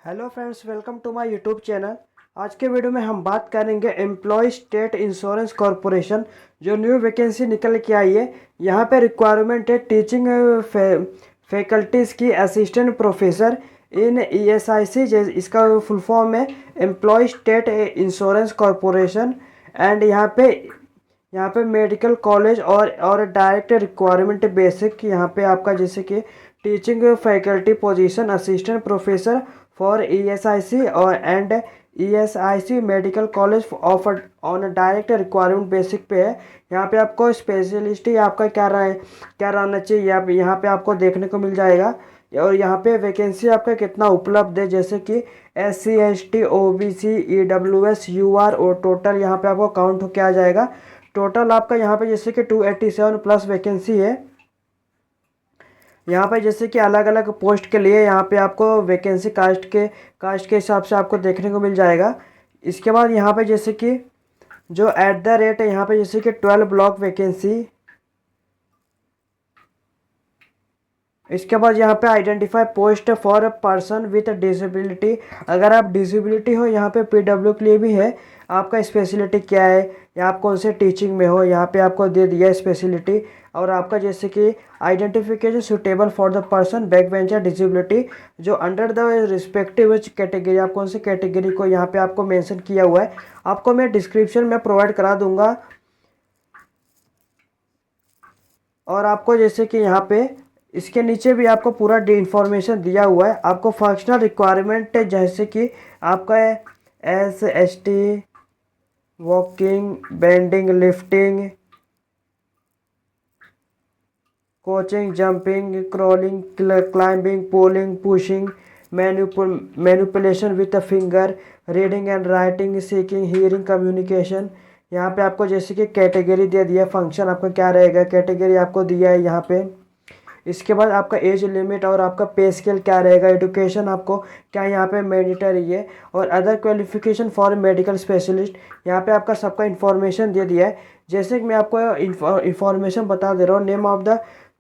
Hello friends, welcome to my YouTube channel. आज के video में हम बात करेंगे एम्प्लॉय स्टेट इंश्योरेंस कॉरपोरेशन जो न्यू वैकेंसी निकल के आई है। यहाँ पे रिक्वायरमेंट है टीचिंग फैकल्टीज़ की असिस्टेंट प्रोफेसर इन ईएसआईसी। इसका फुल फॉर्म है employ state insurance corporation. And यहाँ पे मेडिकल कॉलेज और डायरेक्ट रिक्वायरमेंट बेसिक यहाँ पे आपका जैसे कि teaching faculty position assistant professor for ESIC और and ESIC medical college offer on direct requirement basic पे है। यहाँ पे आपको स्पेशलिस्ट ही आपका क्या रहना चाहिए यहाँ पे आपको देखने को मिल जाएगा। और यहाँ पे वैकेंसी आपका कितना उपलब्ध है, जैसे कि SC ST OBC EWS UR और टोटल यहाँ पे आपको काउंट होके आ जाएगा। टोटल आपका यहाँ पे जैसे कि 287 प्लस वैकेंसी है। यहाँ पे जैसे कि अलग अलग पोस्ट के लिए यहाँ पे आपको वैकेंसी कास्ट के हिसाब से आपको देखने को मिल जाएगा। इसके बाद यहाँ पे जैसे कि जो एट द रेट है यहाँ पे जैसे कि 12 ब्लॉक वैकेंसी। इसके बाद यहाँ पे identify post for a person with disability. अगर आप डिसेबिलिटी हो यहाँ पे PW के लिए भी है। आपका स्पेशलिटी क्या है या आप कौन से टीचिंग में हो यहाँ पे आपको दे दिया स्पेशलिटी। और आपका जैसे कि identification suitable for the person back bencher disability जो अंडर द रिस्पेक्टिव कैटेगरी, आप कौन सी कैटेगरी को यहाँ पे आपको मेंशन किया हुआ है। आपको मैं डिस्क्रिप्शन में प्रोवाइड करा दूंगा। और आपको जैसे कि यहाँ पे इसके नीचे भी आपको पूरा इंफॉर्मेशन दिया हुआ है। आपको फंक्शनल रिक्वायरमेंट जैसे कि आपका SST walking bending lifting coaching jumping crawling climbing polling pushing manipulation with a finger reading and writing seeking hearing communication. यहाँ पे आपको जैसे कि कैटेगरी दे दिया, फंक्शन आपका क्या रहेगा कैटेगरी आपको दिया है यहाँ पे। इसके बाद आपका एज लिमिट और आपका पे स्केल क्या रहेगा, एजुकेशन आपको क्या यहाँ पे मैंडेटरी है और other qualification for medical specialist. यहाँ पे आपका सबका इन्फॉर्मेशन दे दिया है। जैसे कि मैं आपको इन्फॉर्मेशन बता दे रहा हूँ।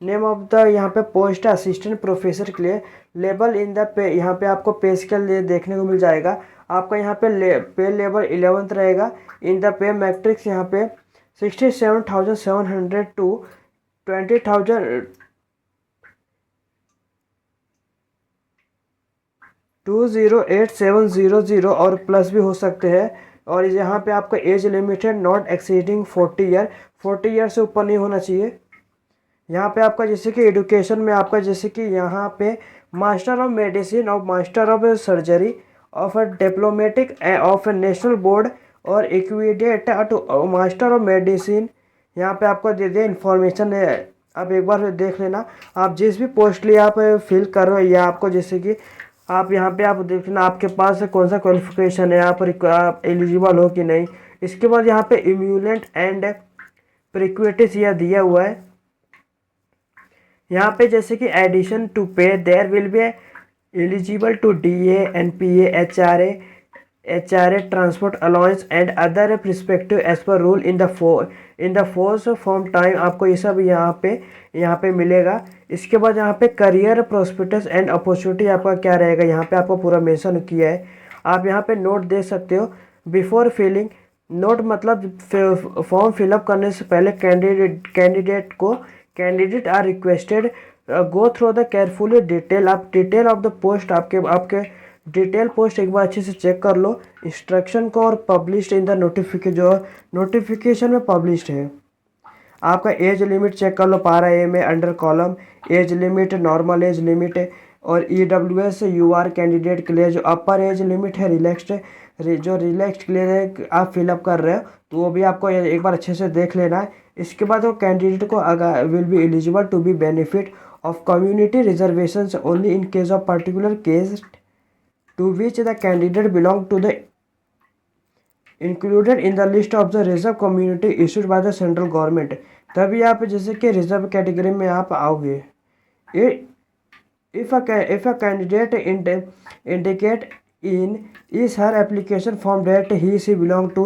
नेम ऑफ द यहाँ पे पोस्ट असिस्टेंट प्रोफेसर के लिए लेवल इन द पे, यहाँ पे आपको पे स्केल देखने को मिल जाएगा। आपका यहाँ पे पे लेवल 11th रहेगा। इन द पे मैट्रिक्स यहाँ पे 67,700 टू 20,000 208,700 और प्लस भी हो सकते हैं। और यहाँ पे आपका एज लिमिट है नॉट एक्सीडिंग 40 ईयर से ऊपर नहीं होना चाहिए। यहाँ पे आपका जैसे कि एजुकेशन में आपका जैसे कि यहाँ पे मास्टर ऑफ मेडिसिन और master of surgery of a diplomatic of national board और इक्विडेट टू मास्टर ऑफ मेडिसिन यहाँ पे आपको दे दिया इन्फॉर्मेशन है। आप एक बार देख लेना। आप जिस भी पोस्ट लिए आप फिल कर रहे हो या आपको जैसे कि आप यहाँ पे आप देख लेना आपके पास कौन सा क्वालिफिकेशन है, आप एलिजिबल हो कि नहीं। इसके बाद यहाँ पे इम्यूलेंट एंड प्रिक्विटिस यह दिया हुआ है। यहाँ पे जैसे कि addition to pay there will be eligible to DA NPA HRA transport allowance and other prospective as per rule in the force form time. आपको ये सब यहाँ पे मिलेगा। इसके बाद यहाँ पे करियर प्रोस्पेक्टस एंड अपॉर्चुनिटी आपका क्या रहेगा यहाँ पे आपको पूरा मेंशन किया है। आप यहाँ पे नोट दे सकते हो बिफोर फिलिंग। नोट मतलब फॉर्म फिलअप करने से पहले candidate are requested go through the carefully detail. आप डिटेल ऑफ द पोस्ट आपके डिटेल पोस्ट एक बार अच्छे से चेक कर लो इंस्ट्रक्शन को और पब्लिश्ड इन द नोटिफिकेशन में पब्लिश्ड है। आपका एज लिमिट चेक कर लो पारा ए में under column age limit normal age limit है। और EWS UR कैंडिडेट के लिए जो अपर एज लिमिट है रिलैक्स्ड के लिए आप फिलअप कर रहे हो तो वो भी आपको एक बार अच्छे से देख लेना है। इसके बाद वो कैंडिडेट को अगर will be eligible to be benefit of community reservation only in case of particular case to which the candidate belong to the included in the list of the reserve community issued by the central government. तभी आप जैसे कि reserve category में आप आओगे। If a candidate indicate in is her application form that she belong to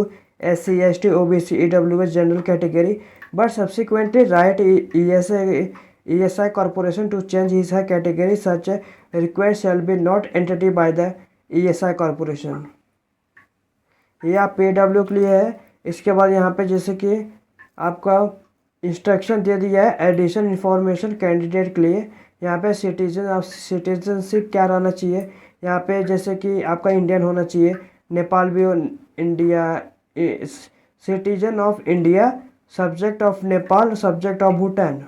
SC ST OBC EWS general category but subsequently write ESI corporation to change his her category, such a request shall be not entertained by the ESI corporation, ये आप PW के लिए है। इसके बाद यहाँ पे जैसे कि आपका इंस्ट्रक्शन दे दिया है एडिशन इंफॉर्मेशन कैंडिडेट के लिए। यहाँ पे सिटीजनशिप क्या रहना चाहिए, यहाँ पे जैसे कि आपका इंडियन होना चाहिए, नेपाल भी India, citizen of India, subject of Nepal, subject of Bhutan.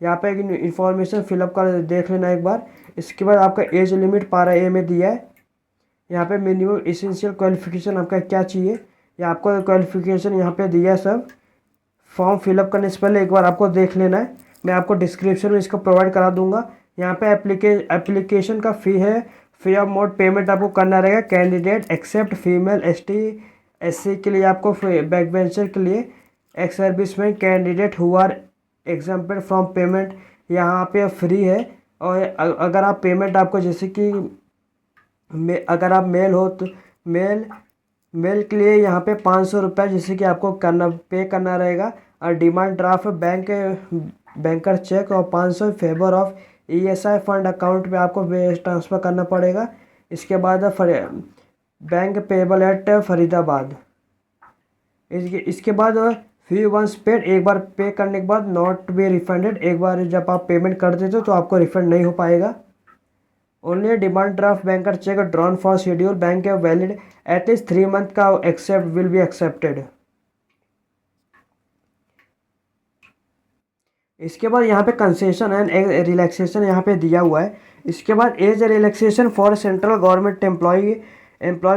यहाँ पे इंफॉर्मेशन फिलअप कर देख लेना एक बार। इसके बाद आपका एज लिमिट पारा ए में दिया है। यहाँ पे मिनिमम इसेंशियल क्वालिफिकेशन आपका क्या चाहिए, या आपको क्वालिफिकेशन यहाँ पे दिया है सब। फॉर्म फिलअप करने से पहले एक बार आपको देख लेना है, मैं आपको डिस्क्रिप्शन में इसको प्रोवाइड करा दूंगा। यहाँ पे एप्लीकेशन का फ़ी है, फ्री ऑफ मोड पेमेंट आपको करना रहेगा। Candidate except female ST SC के लिए, आपको बैक बेंचर के लिए, ex serviceman candidate who are example from payment, यहाँ पे फ्री है। और अगर आप पेमेंट आपको जैसे कि अगर आप मेल हो तो मेल के लिए यहाँ पे 500 रुपये जैसे कि आपको पे करना रहेगा। और डिमांड ड्राफ्ट बैंकर चेक और 500 favour of ESI fund account में आपको ट्रांसफ़र करना पड़ेगा। इसके बाद बैंक पेबल एट फरीदाबाद। इसके बाद फी वंस पेड, एक बार पे करने के बाद नॉट बी रिफंडेड, एक बार जब आप पेमेंट कर देते हो तो आपको रिफंड नहीं हो पाएगा। Only demand draft banker check drawn for schedule bank valid at least 3 month का एक्सेप्ट विल बी एक्सेप्टेड। इसके बाद यहाँ पे कंसेशन एंड रिलैक्सेशन यहाँ पे दिया हुआ है। इसके बाद age relaxation for central government employ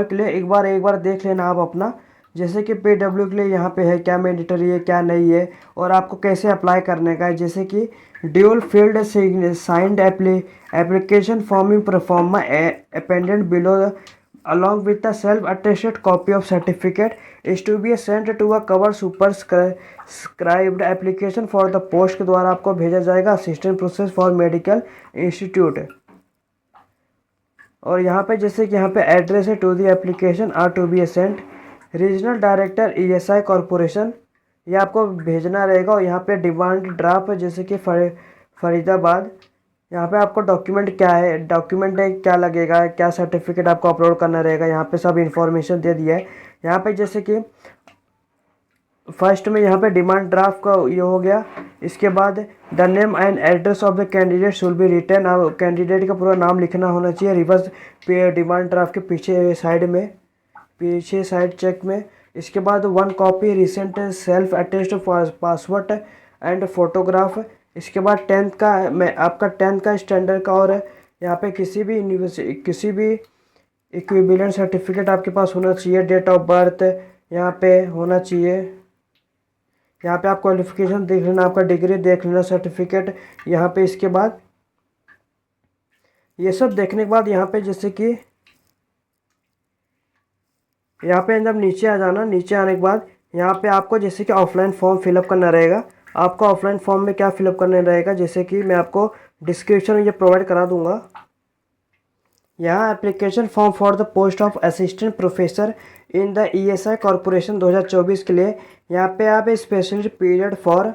के लिए एक बार देख लेना आप अपना, जैसे कि PW के लिए यहाँ पे है क्या मैंडेटरी है क्या नहीं है, और आपको कैसे अप्लाई करने का है। जैसे कि dual field signed application form in proforma appended below along with the self-attested copy of certificate is to be sent to a cover superscribed application for the post के द्वारा आपको भेजा जाएगा assistant process for medical institute. और यहाँ पे जैसे कि यहाँ पे एड्रेस है to the application are to be sent regional director ESI corporation, ये आपको भेजना रहेगा। और यहाँ पे डिमांड ड्राफ्ट जैसे कि फरीदाबाद, यहाँ पे आपको डॉक्यूमेंट क्या है, डॉक्यूमेंट क्या लगेगा, क्या सर्टिफिकेट आपको अपलोड करना रहेगा, यहाँ पे सब इन्फॉर्मेशन दे दिया है। यहाँ पे जैसे कि फर्स्ट में यहाँ पे डिमांड ड्राफ्ट का ये हो गया। इसके बाद the name and address of the candidate should be written, अब कैंडिडेट का पूरा नाम लिखना होना चाहिए रिवर्स पे डिमांड ड्राफ्ट के पीछे साइड चेक में। इसके बाद 1 copy recent self attest password and photograph. इसके बाद 10th का आपका 10th का स्टैंडर्ड का, और यहाँ पे किसी भी इक्विवेलेंट सर्टिफिकेट आपके पास होना चाहिए। डेट ऑफ बर्थ यहाँ पे होना चाहिए। यहाँ पे आप क्वालिफिकेशन देख लेना, आपका डिग्री देख लेना, सर्टिफिकेट यहाँ पे। इसके बाद ये सब देखने के बाद यहाँ पे जैसे कि यहाँ पे जब नीचे आ जाना, नीचे आने के बाद यहाँ पे आपको जैसे कि ऑफलाइन फॉर्म फिलअप करना रहेगा। आपको ऑफलाइन फॉर्म में क्या फिलअप करना रहेगा, जैसे कि मैं आपको डिस्क्रिप्शन में ये प्रोवाइड करा दूंगा। यहाँ application form for the post of assistant professor in the ESI corporation 2024 के लिए, यहाँ पे आप स्पेशलिस्ट पीरियड फॉर,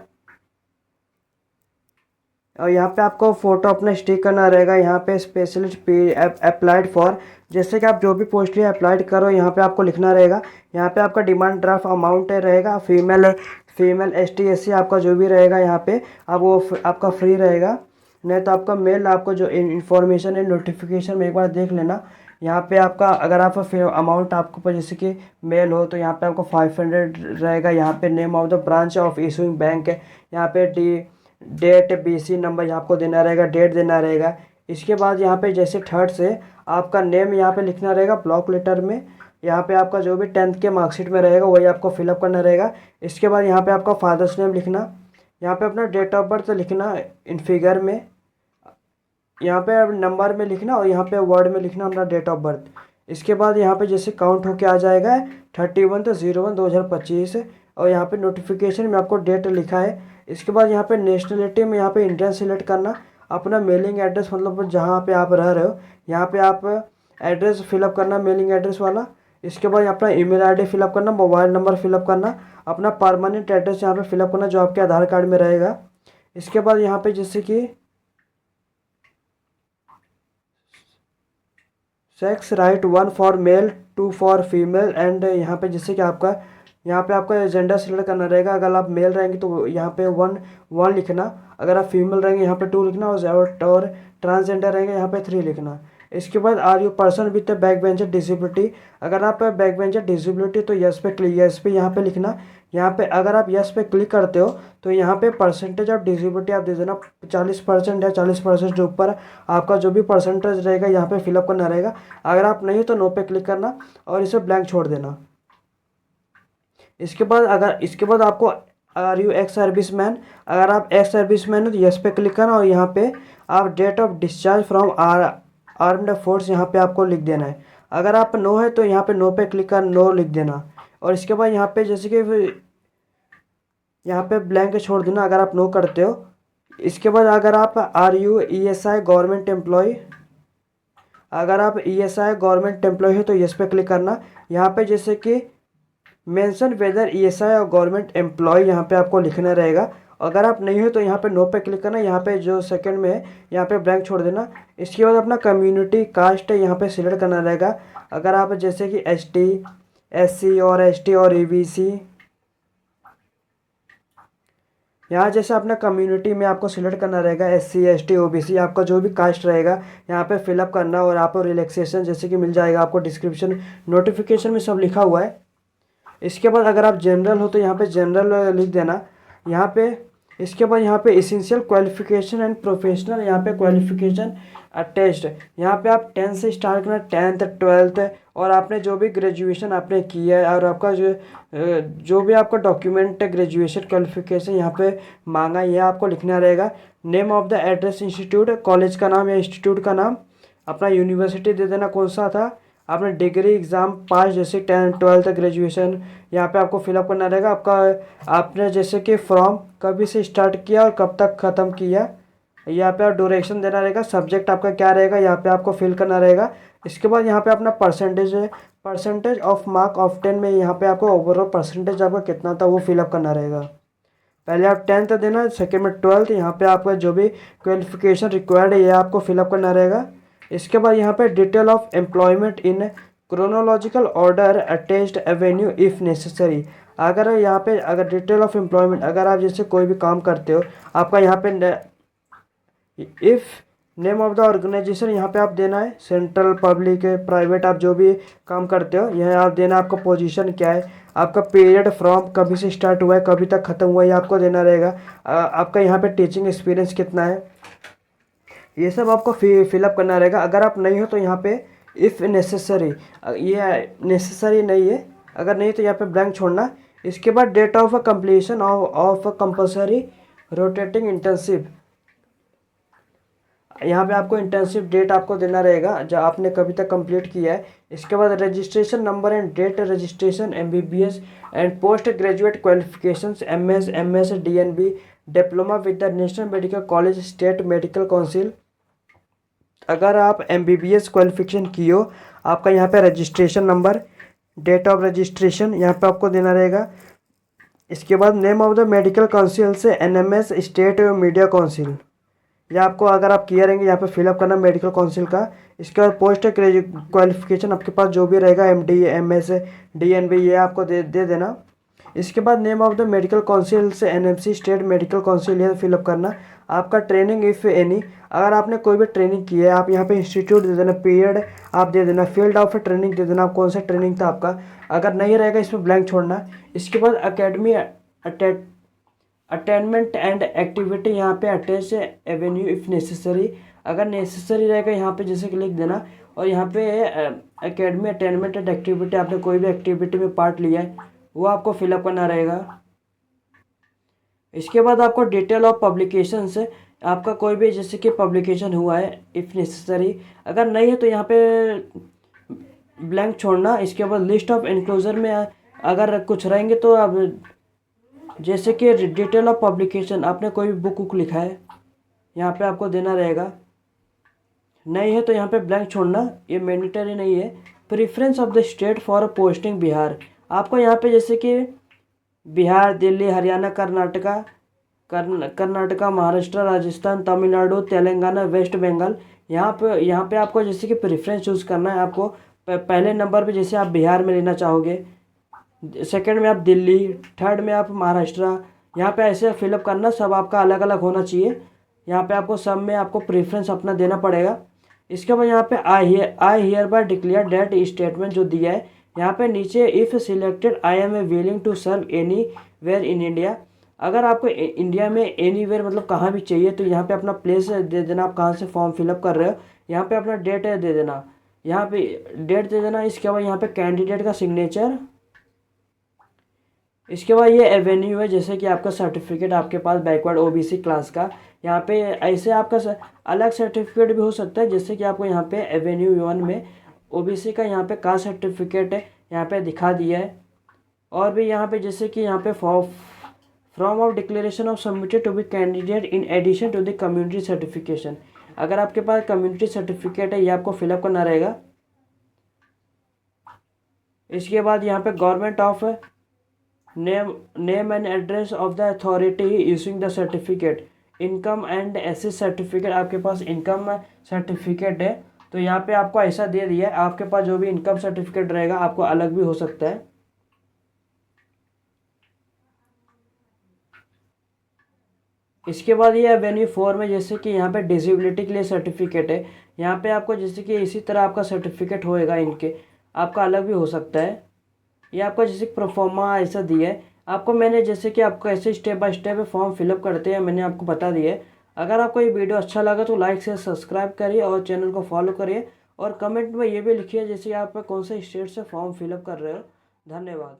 और यहाँ पे आपको फ़ोटो अपना स्टिक करना रहेगा। यहाँ पे स्पेशलिस्ट अप्लाइड फॉर, जैसे कि आप जो भी पोस्ट लिए अप्लाइड करो यहाँ पे आपको लिखना रहेगा। यहाँ पे आपका डिमांड ड्राफ्ट अमाउंट रहेगा, फीमेल ST SC आपका जो भी रहेगा यहाँ पे अब वो आपका फ्री रहेगा। नहीं तो आपका मेल, आपको जो इन्फॉर्मेशन है नोटिफिकेशन में एक बार देख लेना। यहाँ पे आपका अगर आप अमाउंट आपको पर जैसे कि मेल हो तो यहाँ पे आपको 500 रहेगा। यहाँ पे name of the branch of issuing bank है, यहाँ पे डेट BC नंबर आपको देना रहेगा, डेट देना रहेगा। इसके बाद यहाँ पे जैसे थर्ड से आपका नेम यहाँ पे लिखना रहेगा ब्लॉक लेटर में। यहाँ पे आपका जो भी 10th के मार्कशीट में रहेगा वही आपको फिलअप करना रहेगा। इसके बाद यहाँ पे आपका फादर्स नेम लिखना, यहाँ पे अपना डेट ऑफ बर्थ लिखना इन फिगर में, यहाँ पे नंबर में लिखना, और यहाँ पे वर्ड में लिखना अपना डेट ऑफ बर्थ। इसके बाद यहाँ पे जैसे काउंट होके आ जाएगा 31/01/2025, और यहाँ पे नोटिफिकेशन में आपको डेट लिखा है। इसके बाद यहाँ पे नेशनलिटी में यहाँ पे इंडियन सिलेक्ट करना, अपना मेलिंग एड्रेस मतलब जहाँ पे आप रह रहे हो यहाँ पे आप एड्रेस फिलअप करना, मेलिंग एड्रेस वाला। इसके बाद अपना ईमेल ID फिलअप करना, मोबाइल नंबर फिलअप करना, अपना परमानेंट एड्रेस यहाँ पे फिलअप करना जो आपके आधार कार्ड में रहेगा। इसके बाद यहाँ पे जैसे कि sex right 1 for male 2 for female and यहाँ पे जैसे कि आपका जेंडर सिलेक्ट करना रहेगा। अगर आप मेल रहेंगे तो यहाँ पे 1 लिखना, अगर आप फीमेल रहेंगे यहाँ पे 2 लिखना, और ट्रांसजेंडर रहेंगे यहाँ पे 3 लिखना। इसके बाद are you person with back bencher disability, अगर आप बैक बेंचर डिसेबिलिटी तो यस पे यहाँ पे लिखना। यहाँ पे अगर आप यस पे क्लिक करते हो तो यहाँ पे परसेंटेज ऑफ डिसेबिलिटी आप दे देना 40% या 40% जो ऊपर आपका जो भी परसेंटेज रहेगा यहाँ पे फिलअप करना रहेगा। अगर आप नहीं तो नो पे क्लिक करना और इसे ब्लैंक छोड़ देना। इसके बाद आपको are you ex service man, अगर आप एक्स सर्विस मैन हो तो यस पे क्लिक करना और यहाँ पे आप date of discharge from armed force यहाँ पे आपको लिख देना है। अगर आप नो है तो यहाँ पे नो पे क्लिक कर नो लिख देना और इसके बाद यहाँ पे जैसे कि यहाँ पे ब्लैंक छोड़ देना अगर आप नो करते हो। इसके बाद अगर आप are you E S I government employ, अगर आप E S I government employ हो तो यस पे क्लिक करना। यहाँ पे जैसे कि mention whether E S I और गवर्नमेंट एम्प्लॉय यहाँ पे आपको लिखना रहेगा। अगर आप नहीं हो तो यहाँ पे नो पे क्लिक करना, यहाँ पे जो सेकंड में है यहाँ पे ब्लैंक छोड़ देना। इसके बाद अपना कम्युनिटी कास्ट है यहाँ पे सिलेक्ट करना रहेगा। अगर आप जैसे कि एस टी एस सी और एस टी और ई बी सी, यहाँ जैसे अपना कम्युनिटी में आपको सिलेक्ट करना रहेगा S C S T O B C, आपका जो भी कास्ट रहेगा यहाँ पे फिलअप करना और आपको रिलैक्सेशन जैसे कि मिल जाएगा, आपको डिस्क्रिप्शन नोटिफिकेशन में सब लिखा हुआ है। इसके बाद अगर आप जनरल हो तो यहाँ पे जनरल लिख देना यहाँ पे। इसके बाद यहाँ पे एसेंशियल क्वालिफिकेशन एंड प्रोफेशनल, यहाँ पे क्वालिफिकेशन टेस्ट, यहाँ पे आप 10 से स्टार्ट करना, 10th 12th और आपने जो भी ग्रेजुएशन आपने किया है और आपका जो भी आपका डॉक्यूमेंट ग्रेजुएशन क्वालिफिकेशन यहाँ पे मांगा है, यह आपको लिखना रहेगा। Name of the address institute, college का नाम या इंस्टीट्यूट का नाम, अपना यूनिवर्सिटी दे देना कौन सा था, आपने डिग्री एग्ज़ाम पास जैसे 10th 12th ग्रेजुएशन यहाँ पे आपको फिलअप करना रहेगा। आपने जैसे कि फॉर्म कभी से स्टार्ट किया और कब तक ख़त्म किया, यहाँ पे आप ड्यूरेशन देना रहेगा। सब्जेक्ट आपका क्या रहेगा यहाँ पे आपको फिल करना रहेगा। इसके बाद यहाँ पे अपना परसेंटेज ऑफ मार्क ऑफ 10 में यहाँ पे आपको ओवरऑल परसेंटेज आपका कितना था वो फिलअप करना रहेगा। पहले आप 10th देना, सेकेंड में 12th, यहाँ पे आपका जो भी क्वालिफिकेशन रिक्वायर्ड है ये आपको फिलअप करना रहेगा। इसके बाद यहाँ पे detail of employment in chronological order attached Avenue if necessary, अगर यहाँ पे अगर डिटेल ऑफ एम्प्लॉयमेंट अगर आप जैसे कोई भी काम करते हो आपका यहाँ पे if name of the organisation यहाँ पे आप देना है, सेंट्रल पब्लिक प्राइवेट आप जो भी काम करते हो यह आप देना। आपका पोजीशन क्या है, आपका पीरियड फ्रॉम कभी से स्टार्ट हुआ है कभी तक ख़त्म हुआ है ये आपको देना रहेगा। आपका यहाँ पे टीचिंग एक्सपीरियंस कितना है ये सब आपको फिलअप करना रहेगा। अगर आप नहीं हो तो यहाँ पे इफ़ नेसेसरी, ये नेसेसरी नहीं है, अगर नहीं तो यहाँ पे ब्लैंक छोड़ना। इसके बाद date of completion of compulsory rotating internship, यहाँ पे आपको इंटर्नशिप डेट आपको देना रहेगा जो आपने कभी तक कंप्लीट किया है। इसके बाद registration number and date registration MBBS and post graduate qualifications MS DNB diploma with the national medical college state medical council. अगर आप एमबीबीएस क्वालिफिकेशन की हो आपका यहाँ पे registration number date of registration यहाँ पे आपको देना रहेगा। इसके बाद name of the medical council से एनएमएस स्टेट मीडिया काउंसिल, ये आपको अगर आप किया रहेंगे यहाँ पे फिलअप करना मेडिकल काउंसिल का। इसके बाद पोस्ट क्वालिफिकेशन आपके पास जो भी रहेगा एमडी एमएस डीएनबी ये आपको दे देना। इसके बाद name of the medical council से एनएमसी स्टेट मेडिकल काउंसिल ये फिलअप करना। आपका ट्रेनिंग इफ़ एनी, अगर आपने कोई भी ट्रेनिंग की है आप यहाँ पे इंस्टीट्यूट दे देना, पीरियड आप दे देना, फील्ड ऑफ ट्रेनिंग दे देना, आप कौन सा ट्रेनिंग था आपका। अगर नहीं रहेगा इसमें ब्लैंक छोड़ना। इसके बाद अकेडमी अटेनमेंट एंड एक्टिविटी यहाँ पे अटैच एवेन्यू इफ़ नेसेसरी, अगर नेसेसरी रहेगा यहाँ पे जैसे कि लिख देना। और यहाँ पे एकेडमी अटेनमेंट एंड एक्टिविटी आपने कोई भी एक्टिविटी में पार्ट लिया है वो आपको फिलअप करना रहेगा। इसके बाद आपको डिटेल ऑफ पब्लिकेशन से आपका कोई भी जैसे कि पब्लिकेशन हुआ है इफ़ नेसेसरी, अगर नहीं है तो यहाँ पे ब्लैंक छोड़ना। इसके बाद लिस्ट ऑफ इंक्लोजर में अगर कुछ रहेंगे तो अब जैसे कि डिटेल ऑफ पब्लिकेशन आपने कोई भी बुक लिखा है यहाँ पे आपको देना रहेगा, नहीं है तो यहाँ पे ब्लैंक छोड़ना, ये मैंडेटरी नहीं है। Preference of the state for posting Bihar, आपको यहाँ पे जैसे कि बिहार, दिल्ली, हरियाणा, कर्नाटका, महाराष्ट्र, राजस्थान, तमिलनाडु, तेलंगाना, वेस्ट बंगाल यहाँ पे आपको जैसे कि प्रेफरेंस चूज़ करना है। आपको पहले नंबर पे जैसे आप बिहार में लेना चाहोगे, सेकंड में आप दिल्ली, थर्ड में आप महाराष्ट्र, यहाँ पे ऐसे फिलअप करना, सब आपका अलग अलग होना चाहिए। यहाँ पे आपको सब में आपको प्रेफरेंस अपना देना पड़ेगा। इसके बाद यहाँ पे I hereby declare date statement जो दिया है यहाँ पे नीचे, if selected I am a willing to serve anywhere in India. अगर आपको इंडिया में एनी वेयर मतलब कहाँ भी चाहिए तो यहाँ पे अपना प्लेस दे देना, आप कहाँ से फॉर्म फिलअप कर रहे हो, यहाँ पे अपना डेट दे देना, यहाँ पे डेट दे देना। इसके बाद यहाँ पे कैंडिडेट का सिग्नेचर। इसके बाद ये एवेन्यू है, जैसे कि आपका सर्टिफिकेट आपके पास बैकवर्ड ओबीसी क्लास का, यहाँ पे ऐसे आपका अलग सर्टिफिकेट भी हो सकता है, जैसे कि आपको यहाँ पे एवेन्यू 1 में ओबीसी का यहाँ पे कास्ट सर्टिफिकेट है यहाँ पे दिखा दिया है। और भी यहाँ पे जैसे कि यहाँ पे from of declaration of submitted to be candidate in addition to the community certification. अगर आपके पास कम्युनिटी सर्टिफिकेट है ये आपको फिलअप करना रहेगा। इसके बाद यहाँ पे government of name and address of the authority issuing the certificate, income and asset certificate. आपके पास इनकम सर्टिफिकेट है तो यहाँ पे आपको ऐसा दे दिया है, आपके पास जो भी इनकम सर्टिफिकेट रहेगा आपको अलग भी हो सकता है। इसके बाद ये एवेन्यू 4 में जैसे कि यहाँ पे डिसेबिलिटी के लिए सर्टिफिकेट है, यहाँ पे आपको जैसे कि इसी तरह आपका सर्टिफिकेट होएगा, इनके आपका अलग भी हो सकता है। ये आपका जैसे प्रोफॉर्मा ऐसा दिया है आपको, मैंने जैसे कि आपको ऐसे step by step form fill up करते हैं मैंने आपको बता दिया है। अगर आपको ये वीडियो अच्छा लगा तो लाइक से सब्सक्राइब करिए और चैनल को फॉलो करिए, और कमेंट में ये भी लिखिए जैसे आप कौन से स्टेट से फॉर्म फिलअप कर रहे हो। धन्यवाद।